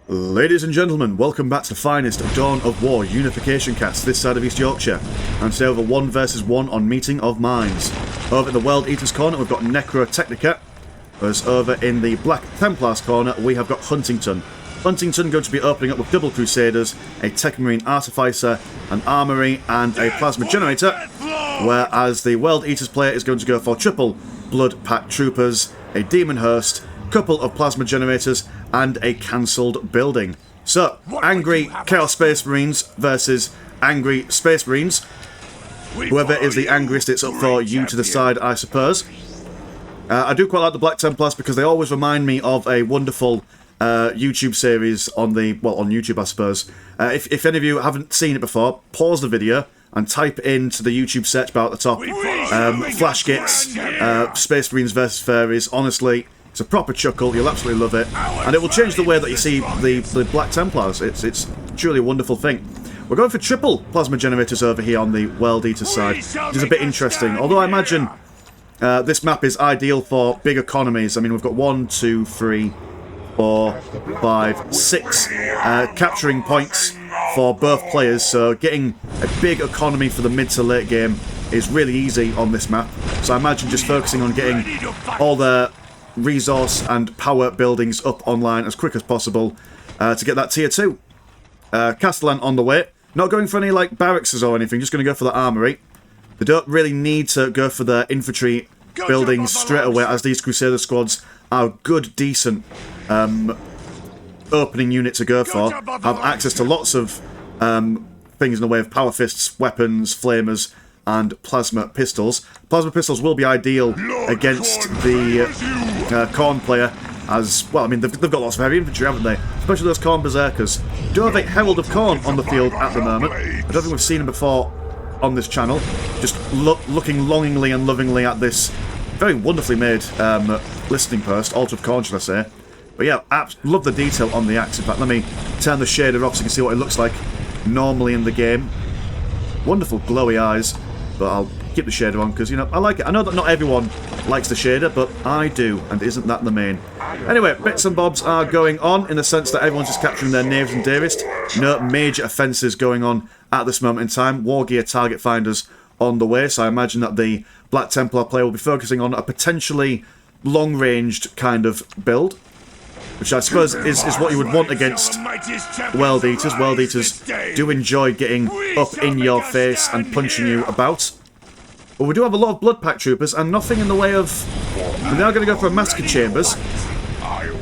Ladies and gentlemen, welcome back to the finest Dawn of War Unification cast this side of East Yorkshire. And today over 1 versus 1 on Meeting of Minds. Over in the World Eaters corner we've got Necrotechnica, whereas over in the Black Templars corner we have got HUNtington. HUNtington going to be opening up with double Crusaders, a Tech Marine Artificer, an Armory and a Plasma Generator, whereas the World Eaters player is going to go for triple Blood Pack Troopers, a Demon Host, couple of Plasma Generators and a cancelled building. So, Angry Chaos Space Marines versus Angry Space Marines. Whoever is the angriest, it's up for you to decide, I suppose. I do quite like the Black Templars because they always remind me of a wonderful YouTube series on YouTube, I suppose. If any of you haven't seen it before, pause the video and type into the YouTube search bar at the top. Flash Gits, Space Marines versus Fairies. Honestly, it's a proper chuckle, you'll absolutely love it. And it will change the way that you see the Black Templars. It's truly a wonderful thing. We're going for triple Plasma Generators over here on the World Eater side, which is a bit interesting. Although I imagine this map is ideal for big economies. I mean, we've got 1, 2, 3, 4, 5, 6 capturing points for both players, so getting a big economy for the mid to late game is really easy on this map. So I imagine just focusing on getting all the resource and power buildings up online as quick as possible to get that tier 2. Castellan on the way. Not going for any like barracks or anything, just going to go for the armory. They don't really need to go for the infantry buildings straight away, as these Crusader squads are good, decent opening unit to go for. Have access to lots of things in the way of power fists, weapons, flamers, and plasma pistols. Plasma pistols will be ideal against the Khorne player, as well. I mean, they've got lots of heavy infantry, haven't they? Especially those Khorne berserkers. Do have a Herald of Khorne on the field at the moment. I don't think we've seen him before on this channel. Just looking longingly and lovingly at this very wonderfully made listening post, Altar of Khorne, should I say. But yeah, love the detail on the axe. In fact, let me turn the shader off so you can see what it looks like normally in the game. Wonderful glowy eyes. But I'll keep the shader on because, you know, I like it. I know that not everyone likes the shader, but I do, and isn't that the main? Anyway, bits and bobs are going on in the sense that everyone's just capturing their nearest and dearest. No major offences going on at this moment in time. War gear target finders on the way, so I imagine that the Black Templar player will be focusing on a potentially long-ranged kind of build, which I suppose is what you would want against World Eaters. World Eaters do enjoy getting up in your face and punching you about. But we do have a lot of Blood Pack Troopers and nothing in the way of... We're now going to go for a Massacre Chambers.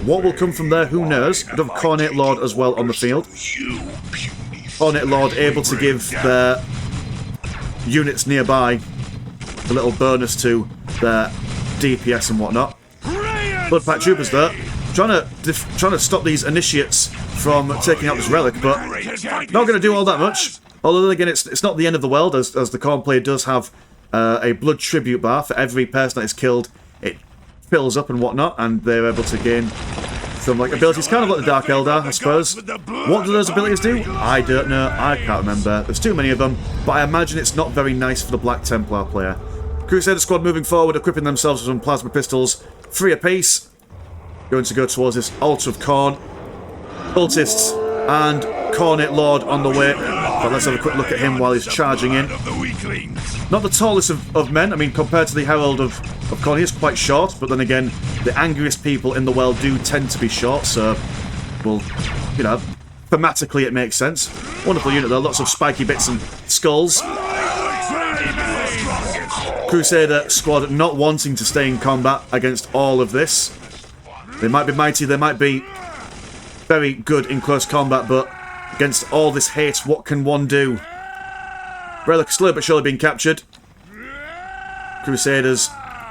What will come from there, who knows? We do have Coronate Lord as well on the field. Coronate Lord able to give their units nearby a little bonus to their DPS and whatnot. Blood Pack Troopers though, trying to stop these initiates from taking out this relic, but not going to do all that much. Although again, it's not the end of the world, as the Khorne player does have a blood tribute bar for every person that is killed. It fills up and whatnot, and they're able to gain some like abilities, kind of like the Dark Eldar, I suppose. What do those abilities do? I don't know. I can't remember. There's too many of them, but I imagine it's not very nice for the Black Templar player. Crusader squad moving forward, equipping themselves with some plasma pistols, 3 apiece. Going to go towards this Altar of Khorne. Cultists and Coronate Lord on the way. But let's have a quick look at him while he's charging in. Not the tallest of men. I mean, compared to the Herald of Khorne, he is quite short. But then again, the angriest people in the world do tend to be short. So, well, you know, thematically it makes sense. Wonderful unit though. Lots of spiky bits and skulls. Crusader squad not wanting to stay in combat against all of this. They might be mighty, they might be very good in close combat, but against all this hate, what can one do? Relic slow but surely being captured. Crusaders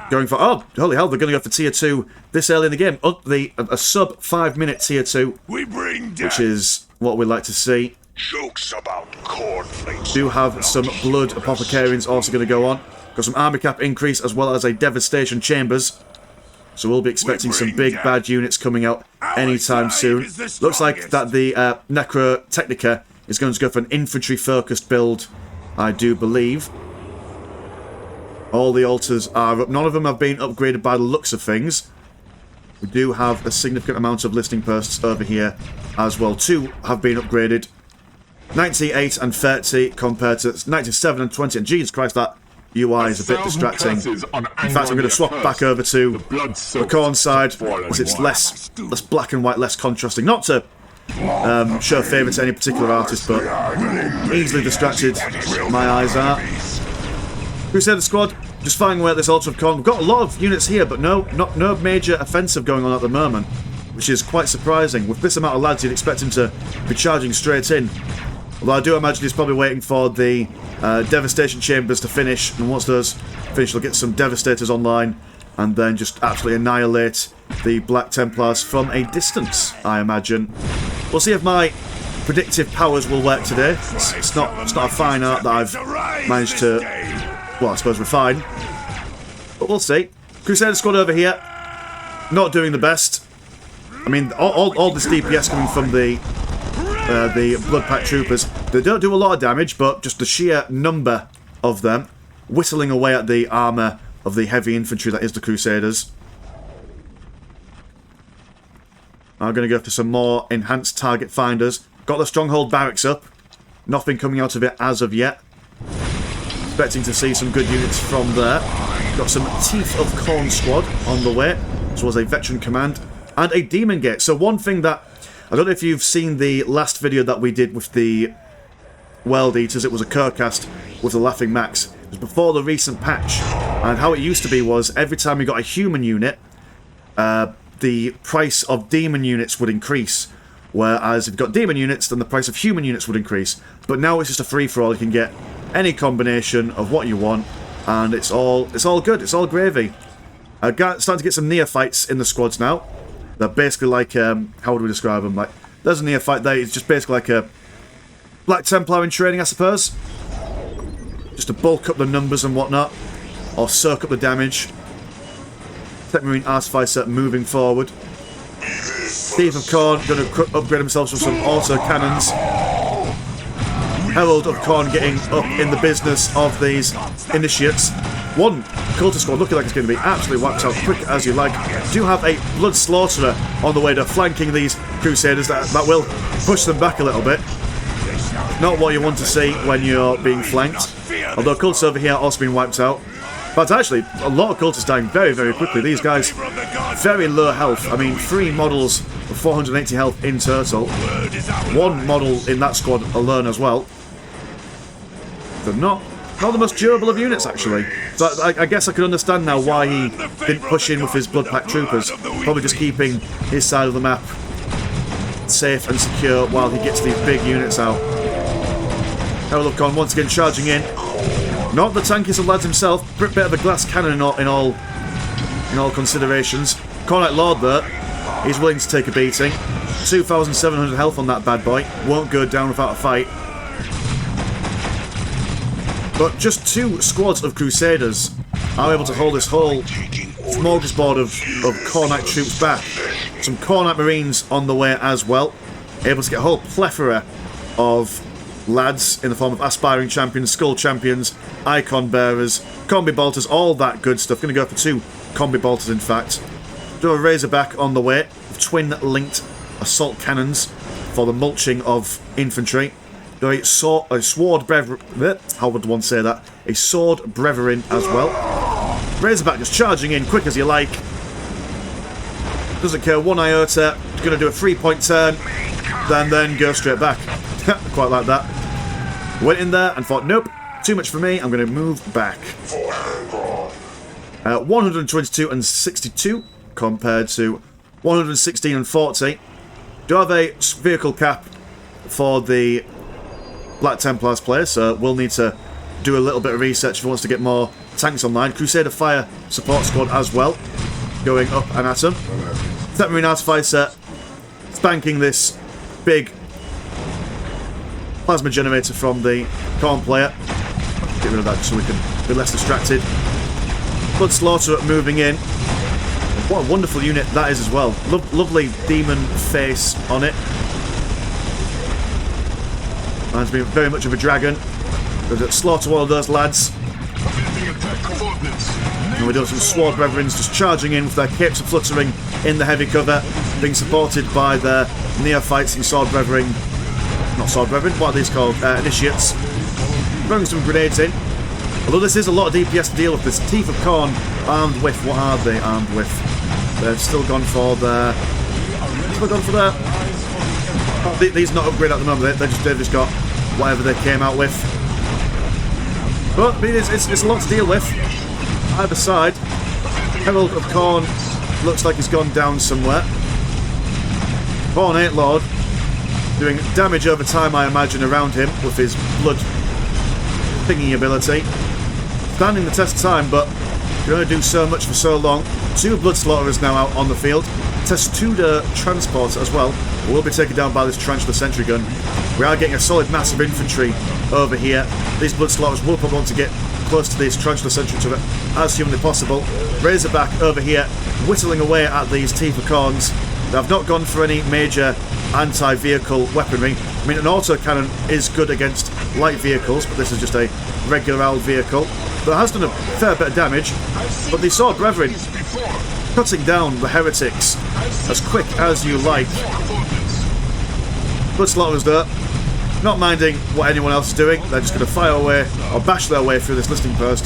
going for... Oh, holy hell, they're going to go for tier 2 this early in the game. Up a sub 5-minute tier 2, which is what we like to see. Jokes about cornflakes. Do have some Blood Apothecarians also going to go on. Got some army cap increase as well as a Devastation Chambers. So we'll be expecting some big bad units coming out anytime soon. Looks like that the Necrotechnica is going to go for an infantry-focused build, I do believe. All the altars are up. None of them have been upgraded by the looks of things. We do have a significant amount of listening posts over here as well. 2 have been upgraded. 98 and 30 compared to 97 and 20. And Jesus Christ, that UI is a bit distracting. In fact, I'm going to swap back over to the corn side, as it's less black and white, less contrasting. Not to show favour to any particular artist, but easily distracted my eyes are. Crusader squad, just firing away at this Altar of Corn. We've got a lot of units here, but no major offensive going on at the moment, which is quite surprising. With this amount of lads, you'd expect him to be charging straight in. Although I do imagine he's probably waiting for the Devastation Chambers to finish, and once those finish, he'll get some Devastators online, and then just absolutely annihilate the Black Templars from a distance, I imagine. We'll see if my predictive powers will work today. It's not a fine art that I've managed to, well, I suppose refine. But we'll see. Crusader squad over here, not doing the best. I mean, all this DPS coming from the Blood Pack Troopers. They don't do a lot of damage, but just the sheer number of them whittling away at the armour of the heavy infantry that is the Crusaders. I'm going to go for some more enhanced target finders. Got the Stronghold Barracks up. Nothing coming out of it as of yet. Expecting to see some good units from there. Got some Teeth of Corn squad on the way, as well as a Veteran Command and a Demon Gate. So one thing that, I don't know if you've seen the last video that we did with the World Eaters. It was a co-cast with the LaughingMax. It was before the recent patch. And how it used to be was every time you got a human unit, the price of demon units would increase. Whereas if you've got demon units, then the price of human units would increase. But now it's just a free-for-all. You can get any combination of what you want, and it's all good. It's all gravy. Starting to get some neophytes in the squads now. They're basically like, how would we describe them? Like, there's a neophyte there. It's just basically like a Black Templar in training, I suppose. Just to bulk up the numbers and whatnot, or soak up the damage. Marine Artificer moving forward. Thief of Corn going to upgrade themselves with some auto cannons. Herald of Corn getting up in the business of these initiates. One cultist squad looking like it's going to be absolutely whacked out quick as you like. Do have a Blood Slaughterer on the way to flanking these Crusaders. That will push them back a little bit. Not what you want to see when you're being flanked. Although cultists over here also being wiped out. But actually, a lot of cultists dying very, very quickly. These guys, very low health. I mean, 3 models with 480 health in total. 1 model in that squad alone as well. They're not the most durable of units, actually. So I guess I can understand now why he didn't push in with his Blood Pack Troopers. Probably just keeping his side of the map safe and secure while he gets these big units out. Herald of Corn once again charging in. Not the tankiest of lads himself, bit of a glass cannon in all considerations. Cornite Lord though, he's willing to take a beating. 2,700 health on that bad boy, won't go down without a fight. But just 2 squads of Crusaders are able to hold this whole smorgasbord of Cornite troops back. Some Cornite Marines on the way as well, able to get a whole plethora of lads in the form of Aspiring Champions, Skull Champions, Icon Bearers, Combi Bolters, all that good stuff. Going to go for 2 Combi Bolters, in fact. Do a Razorback on the way, with twin-linked assault cannons for the mulching of infantry. Do a Sword Brethren, how would one say that? A Sword Brethren as well. Razorback just charging in quick as you like. Doesn't care 1 iota. Going to do a 3-point turn, then go straight back. Quite like that. Went in there and thought, nope, too much for me, I'm going to move back. 122 and 62 compared to 116 and 40. Do have a vehicle cap for the Black Templars player, so we'll need to do a little bit of research if he wants to get more tanks online. Crusader Fire support squad as well, going up and at him. Marine Artificer spanking this big plasma generator from the Corn player. Get rid of that so we can be less distracted. Blood Slaughterer moving in. What a wonderful unit that is as well. Lovely demon face on it. Reminds me very much of a dragon. Slaughter one of those lads. And we do have some Sword Brethren just charging in with their capes fluttering in the heavy cover, being supported by the Neophytes and Sword Brethren. Not Sword Brethren, what are these called? Initiates. Throwing some grenades in. Although this is a lot of DPS to deal with, this Teeth of Khorne armed with, what are they armed with? They've still gone for their... Oh, these not upgraded at the moment, they've just got whatever they came out with. But I mean, it's a lot to deal with. Either side. Herald of Khorne looks like he's gone down somewhere. Khorne 8 Lord doing damage over time, I imagine, around him with his blood thingy ability. Standing the test of time, but can only do so much for so long. 2 Blood Slaughterers now out on the field. Testuda Transporter as well will be taken down by this Tarantula Sentry Gun. We are getting a solid mass of infantry over here. These Blood Slaughterers will probably want to get close to these Tarantula Sentry Turret as humanly possible. Razorback over here, whittling away at these Teeth of Khornes. They have not gone for any major anti-vehicle weaponry. I mean, an autocannon is good against light vehicles, but this is just a regular old vehicle. But it has done a fair bit of damage. But the Sword Brethren cutting down the heretics as quick as you like. Blood Slaughterers though, not minding what anyone else is doing. They're just going to fire away or bash their way through this listing post.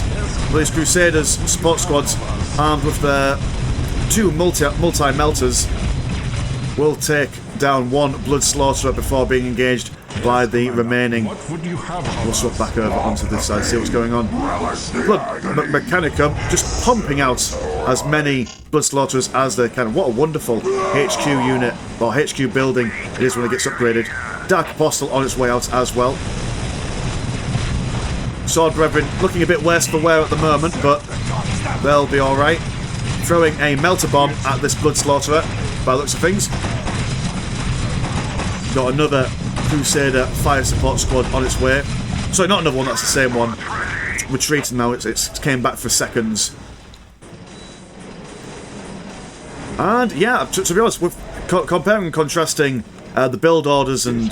But these Crusaders support squads armed with their 2 multi-melters will take down 1 Blood Slaughterer before being engaged by the remaining. We'll swap back over onto this side, see what's going on. Blood Mechanicum just pumping out as many Blood Slaughterers as they can. What a wonderful HQ unit, or HQ building it is when it gets upgraded. Dark Apostle on its way out as well. Sword Brethren looking a bit worse for wear at the moment, but they'll be alright. Throwing a Melter Bomb at this Blood Slaughterer, by the looks of things. Got another Crusader fire support squad on its way. Sorry, not another one, that's the same one. Retreating now, it's came back for seconds. And yeah, to be honest, with comparing and contrasting the build orders and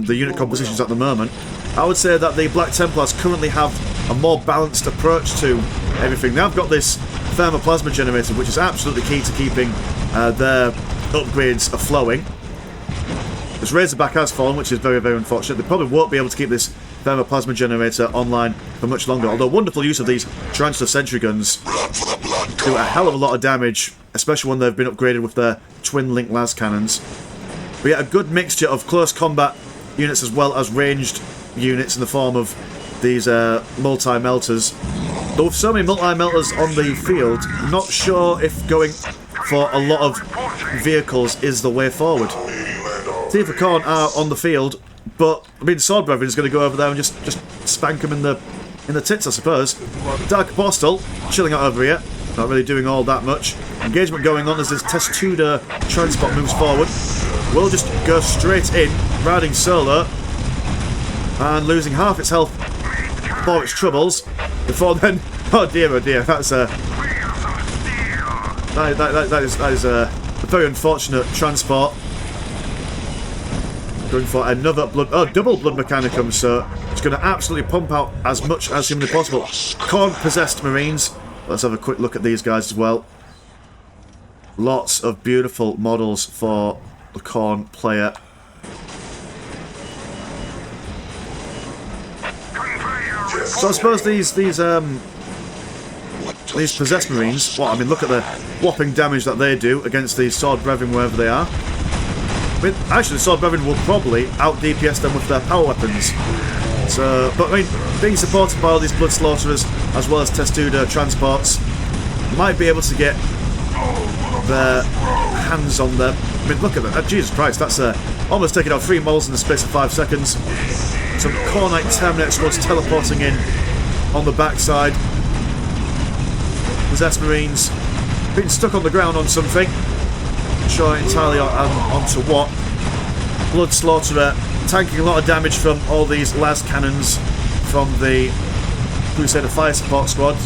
the unit compositions at the moment, I would say that the Black Templars currently have a more balanced approach to everything. They have got this thermoplasma generator, which is absolutely key to keeping their upgrades flowing. This Razorback has fallen, which is very, very unfortunate. They probably won't be able to keep this thermoplasma generator online for much longer, although wonderful use of these Tarantula Sentry Guns do a hell of a lot of damage, especially when they've been upgraded with their twin-link las cannons. But yeah, a good mixture of close combat units as well as ranged units in the form of these multi-melters. Though with so many multi-melters on the field, I'm not sure if going for a lot of vehicles is the way forward. Teeth of Khorne are on the field, but I mean, Sword Brethren is going to go over there and just spank them in the tits, I suppose. Dark Apostle chilling out over here, not really doing all that much. Engagement going on as this Testuda transport moves forward. We'll just go straight in, riding solo, and losing half its health for its troubles. Before then, oh dear, that's that is a very unfortunate transport. Going for another double Blood Mechanicum, so it's going to absolutely pump out as much as humanly possible. Khorne-possessed Marines. Let's have a quick look at these guys as well. Lots of beautiful models for the Khorne player. So I suppose these possessed Marines, well, I mean, look at the whopping damage that they do against these Sword Brethren wherever they are. I mean, actually, the Sword Brethren will probably out-DPS them with their power weapons. So, but I mean, being supported by all these Blood Slaughterers, as well as Testuda transports, might be able to get their hands on them. I mean, look at that. Jesus Christ, that's almost taking out 3 models in the space of 5 seconds. Some Khornite Terminator squads teleporting in on the backside. Possessed Marines being stuck on the ground on something. Not sure entirely onto what. Blood Slaughterer tanking a lot of damage from all these las cannons from the Crusader Fire Support Squad.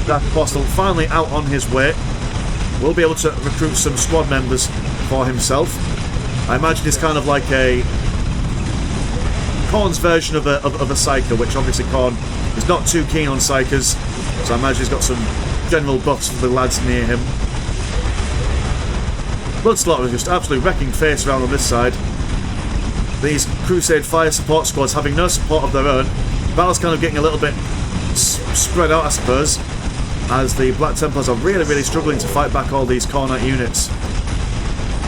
Dark Apostle finally out on his way. Will be able to recruit some squad members for himself. I imagine he's kind of like a Khorne's version of a Psyker, which obviously Khorne is not too keen on Psykers, so I imagine he's got some general buffs for the lads near him. Bloodslaughter is just absolutely wrecking face around on this side. These Crusade Fire support squads having no support of their own. Battle's kind of getting a little bit spread out, I suppose, as the Black Templars are really struggling to fight back all these Khornite units.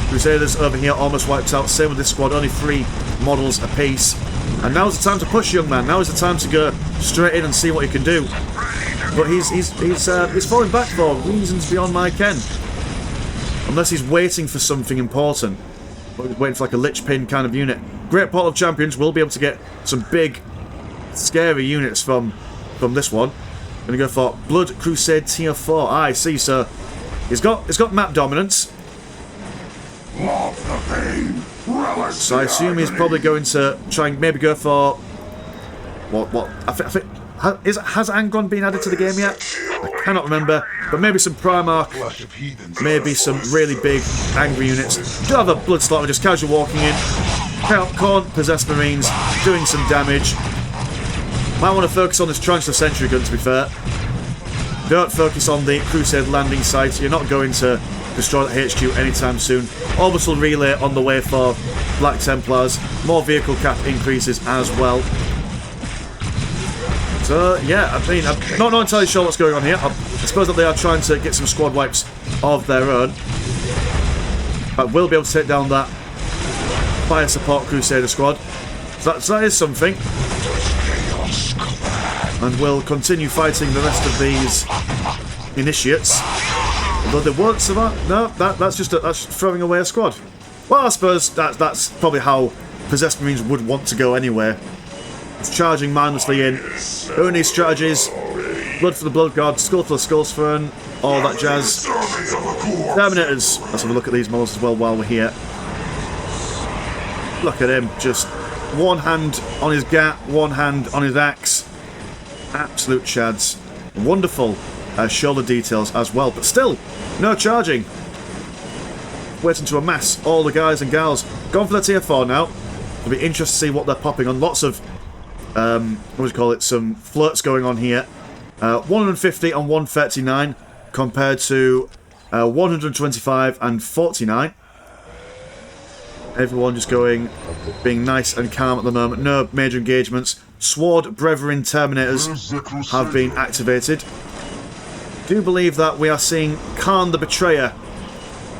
Crusaders over here almost wiped out, same with this squad, only 3 models apiece. And now's the time to push, young man. Now is the time to go straight in and see what he can do. But he's falling back for reasons beyond my ken. Unless he's waiting for something important. Or he's waiting for like a Lich Pin kind of unit. Great Portal of Champions will be able to get some big, scary units from this one. Gonna go for Blood Crusade Tier 4. I see, so he's got map dominance. So I assume he's probably going to try and maybe go for what? I think has Angron been added to the game yet? I cannot remember, but maybe some Primarch, maybe some really big angry units. Do have a Bloodslaughter just casual walking in. Khorne Possessed Marines doing some damage. Might want to focus on this Tarantula Sentry gun, to be fair. Don't focus on the Crusade landing site. You're not going to destroy that HQ anytime soon. Orbital relay on the way for Black Templars. More vehicle cap increases as well. So, yeah, I mean, I'm not entirely sure what's going on here. I suppose that they are trying to get some squad wipes of their own. But we'll be able to take down that Fire Support Crusader squad. So that is something. And we'll continue fighting the rest of these initiates. Although they won't survive. No, that's throwing away a squad. Well, I suppose that's probably how Possessed Marines would want to go anyway. It's charging mindlessly in. Who needs strategies? Blood for the Blood God, Skull for the Skullsfern, all that jazz. Terminators. Let's have a look at these models as well while we're here. Look at him, just one hand on his gat, one hand on his axe. Absolute chads. Wonderful shoulder details as well, but still, no charging. Waiting to amass all the guys and gals. Gone for the tier 4 now. It'll be interesting to see what they're popping on. Lots of, what do you call it, some flirts going on here. 150 and 139 compared to 125 and 49. Everyone just being nice and calm at the moment. No major engagements. Sword Brethren Terminators have been activated. Do believe that we are seeing Khan the Betrayer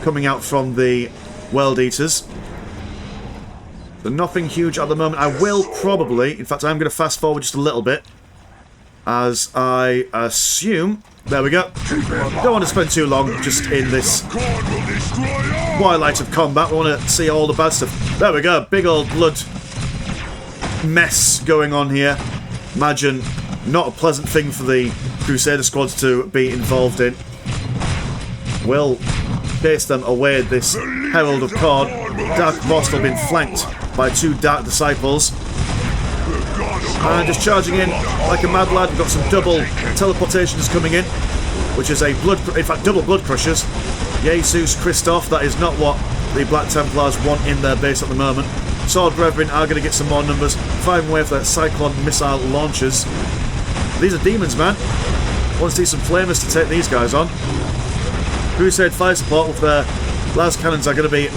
coming out from the World Eaters. So nothing huge at the moment. I will probably, in fact I'm going to fast forward just a little bit, as I assume, there we go. Don't want to spend too long just in this twilight of combat. We want to see all the bad stuff. There we go, big old blood mess going on here. Imagine not a pleasant thing for the Crusader squads to be involved in. We'll chase them away, this Herald of Khorne. Dark Apostle being flanked by 2 Dark Disciples. And just charging in like a mad lad. We've got some double teleportations coming in, which is in fact double blood crushers. Jesus Christoph, that is not what the Black Templars want in their base at the moment. Sword Brethren are going to get some more numbers, firing away for their Cyclone missile launchers. These are demons, man. Want to see some flamers to take these guys on. Crusade Fire Support with their las cannons are going to be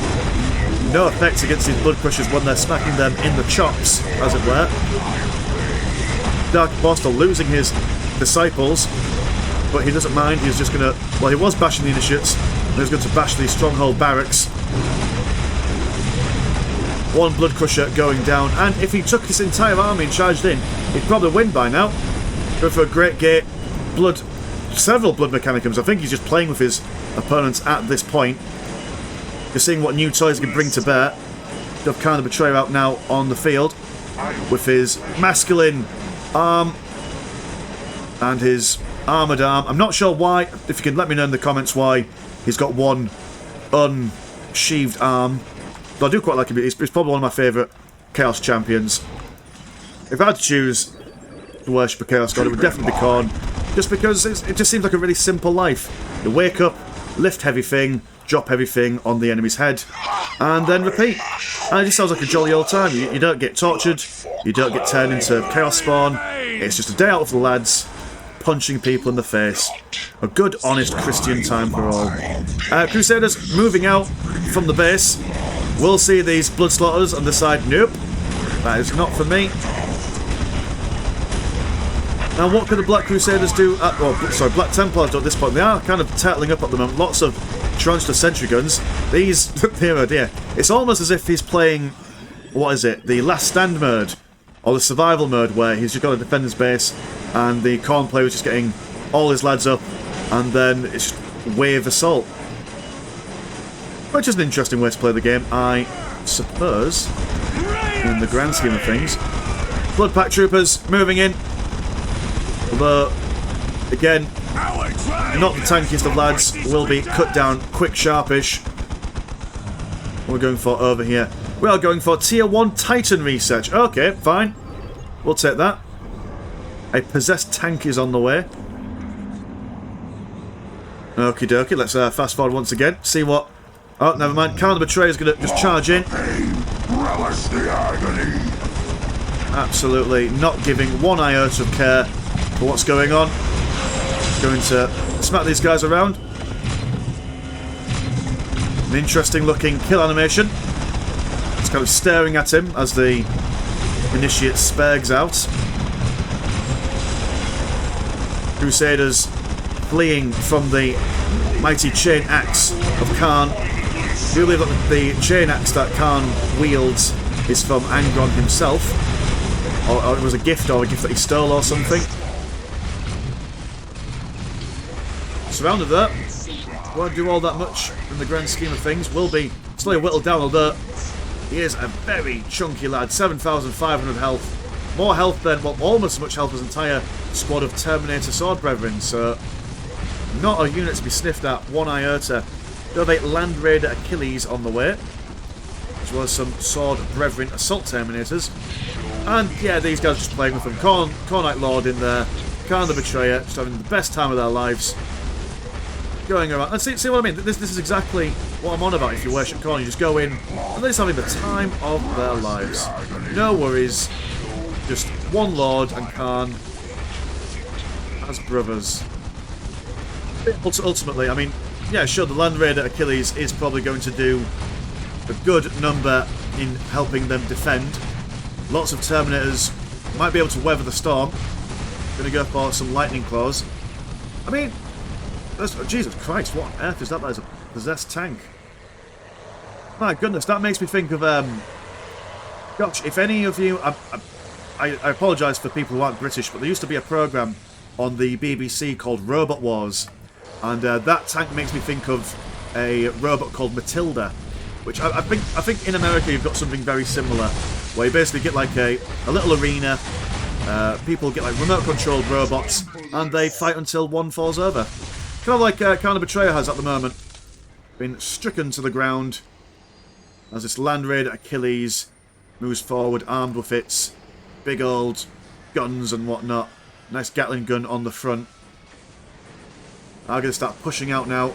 no effect against these blood crushers when they're smacking them in the chops, as it were. Dark Apostle losing his disciples, but he doesn't mind. He's just going to, well, he was bashing the initiates, and he's going to bash the stronghold barracks. One blood crusher going down, and if he took his entire army and charged in, he'd probably win by now. Go for a great gate, several blood mechanicums. I think he's just playing with his opponents at this point. You're seeing what new toys he can bring to bear. Got Khan the Betrayer out now on the field with his masculine arm and his armoured arm. I'm not sure why, if you can let me know in the comments why he's got one unsheathed arm. But I do quite like him. He's probably one of my favourite Chaos champions. If I had to choose to worship a Chaos God, it would definitely be Khorne. Just because it just seems like a really simple life. You wake up, lift heavy thing, drop heavy thing on the enemy's head, and then repeat. And it just sounds like a jolly old time. You don't get tortured, you don't get turned into Chaos spawn. It's just a day out for the lads, punching people in the face. A good, honest Christian time for all. Crusaders moving out from the base. We'll see these blood slaughters and decide, nope, that is not for me. Now, what could the Black Crusaders do? Black Templars do at this point. They are kind of turtling up at the moment. Lots of Tarantula sentry guns. These, dear oh dear. It's almost as if he's playing, what is it, the Last Stand mode, or the Survival mode, where he's just got to defend his base, and the Khorne player is just getting all his lads up, and then it's just wave assault. Which is an interesting way to play the game, I suppose, in the grand scheme of things. Blood Pack Troopers moving in. Although, again, not the tankiest of lads, will be cut down quick, sharpish. What are we going for over here? We are going for Tier 1 Titan research. Okay, fine. We'll take that. A possessed tank is on the way. Okie dokie, let's fast forward once again. See what... Oh, never mind. Khan the Betrayer is going to just charge in. Absolutely not giving one iota of care for what's going on. Going to smack these guys around. An interesting looking kill animation. It's kind of staring at him as the initiate spags out. Crusaders fleeing from the mighty chain axe of Khan. Do you believe that the chain axe that Khan wields is from Angron himself? Or it was a gift, or a gift that he stole or something? Surrounded there. Won't do all that much in the grand scheme of things. Will be slowly whittled down, although he is a very chunky lad. 7,500 health. More health than, well, almost as much health as an entire squad of Terminator Sword Brethren. So, not a unit to be sniffed at, one iota. Do have a Land Raider Achilles on the way, as well as some Sword Brethren Assault Terminators. And yeah, these guys are just playing with them. Khornite Lord in there, Khan the Betrayer, just having the best time of their lives. Going around, and see what I mean? This is exactly what I'm on about. If you worship Khorne, you just go in, and they're just having the time of their lives. No worries, just one Lord and Khan as brothers. Ultimately, I mean, yeah, sure, the Land Raider Achilles is probably going to do a good number in helping them defend. Lots of Terminators might be able to weather the storm. Gonna go for some Lightning Claws. I mean, Jesus Christ, what on earth is that? That is a possessed tank. My goodness, that makes me think of, gosh, if any of you... I apologise for people who aren't British, but there used to be a programme on the BBC called Robot Wars. And that tank makes me think of a robot called Matilda, which I think in America you've got something very similar, where you basically get like a little arena, people get like remote-controlled robots, and they fight until one falls over. Kind of like Khan the Betrayer has at the moment. Been stricken to the ground as this Land Raider Achilles moves forward, armed with its big old guns and whatnot. Nice Gatling gun on the front. I'm going to start pushing out now.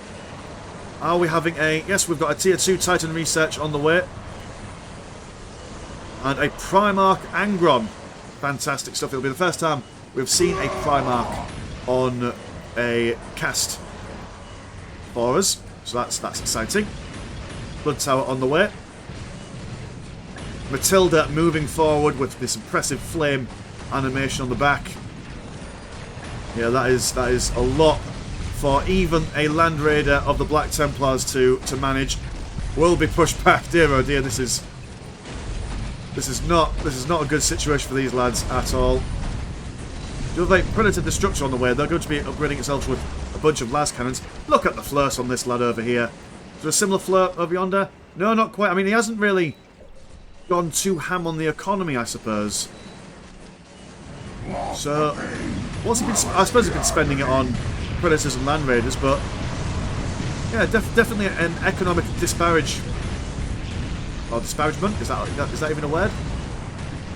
Are we having a... Yes, we've got a Tier 2 Titan research on the way. And a Primarch Angron. Fantastic stuff. It'll be the first time we've seen a Primarch on a cast for us. So that's exciting. Blood Tower on the way. Matilda moving forward with this impressive flame animation on the back. Yeah, that is a lot for even a Land Raider of the Black Templars to manage. Will be pushed back. Dear oh dear, this is not a good situation for these lads at all. Do have a Predator Destructor on the way. They're going to be upgrading itself with a bunch of las cannons. Look at the flirts on this lad over here. Is there a similar flirt over yonder? No, not quite. I mean, he hasn't really gone too ham on the economy, I suppose. So, what's he been? I suppose he's been spending it on Predators and Land Raiders, but yeah, definitely an economic disparage or disparagement. Is that even a word?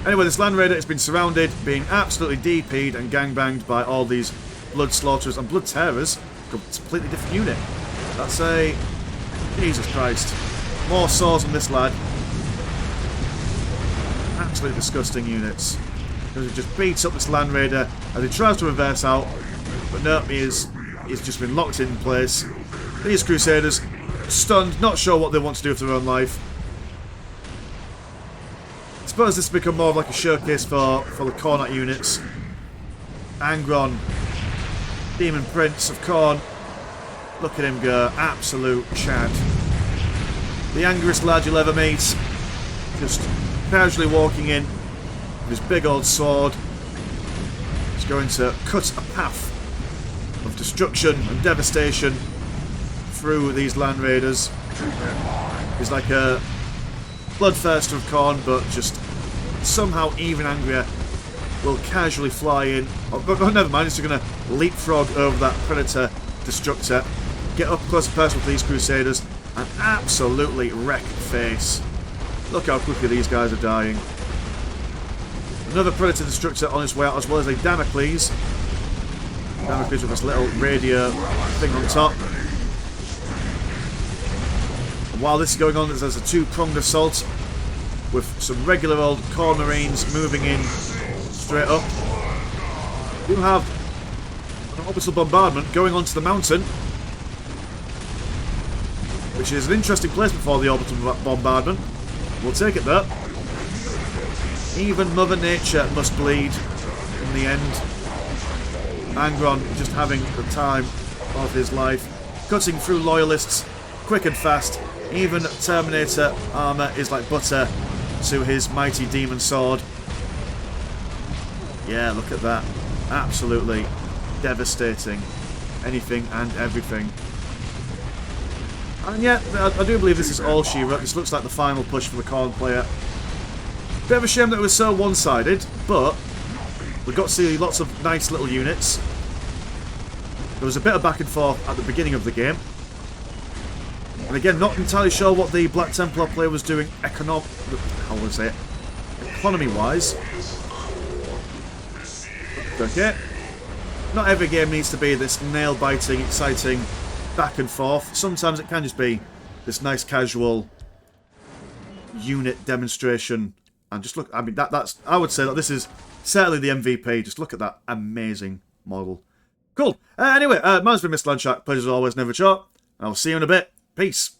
Anyway, this Land Raider has been surrounded, being absolutely DP'd and gangbanged by all these Blood Slaughterers and Blood Terrors. A completely different unit. That's a... Jesus Christ. More saws on this lad. Absolutely disgusting units. Because it just beats up this Land Raider as he tries to reverse out. But no, he's just been locked in place. These Crusaders, stunned, not sure what they want to do with their own life. I suppose this has become more of like a showcase for the Khornat units. Angron, Demon Prince of Khorne. Look at him go, absolute Chad. The angriest lad you'll ever meet. Just casually walking in with his big old sword. He's going to cut a path of destruction and devastation through these land raiders. He's like a bloodthirster of Khorne, but just somehow even angrier. Will casually fly in. Oh, never mind, he's just going to leapfrog over that Predator Destructor. Get up close and personal with these Crusaders and absolutely wreck face. Look how quickly these guys are dying. Another Predator Destructor on its way out, as well as a Damocles. Damocles with this little radio thing on top. And while this is going on, there's a two-pronged assault with some regular old Khorne Marines moving in straight up. You have an orbital bombardment going onto the mountain, which is an interesting placement for the orbital bombardment. We'll take it though. Even Mother Nature must bleed in the end. Angron just having the time of his life. Cutting through loyalists quick and fast. Even Terminator armour is like butter to his mighty demon sword. Yeah, look at that. Absolutely devastating. Anything and everything. And yeah, I do believe this is all she wrote. This looks like the final push for the Khorne player. Bit of a shame that it was so one-sided, but we got to see lots of nice little units. There was a bit of back and forth at the beginning of the game. And again, not entirely sure what the Black Templar player was doing economy-wise. Okay. Not every game needs to be this nail-biting, exciting back and forth. Sometimes it can just be this nice casual unit demonstration. And just look, I mean, I would say that this is certainly the MVP. Just look at that amazing model. Cool. Anyway, mine's been Mr. Landshark. Pleasure as always, never short. I'll see you in a bit. Peace.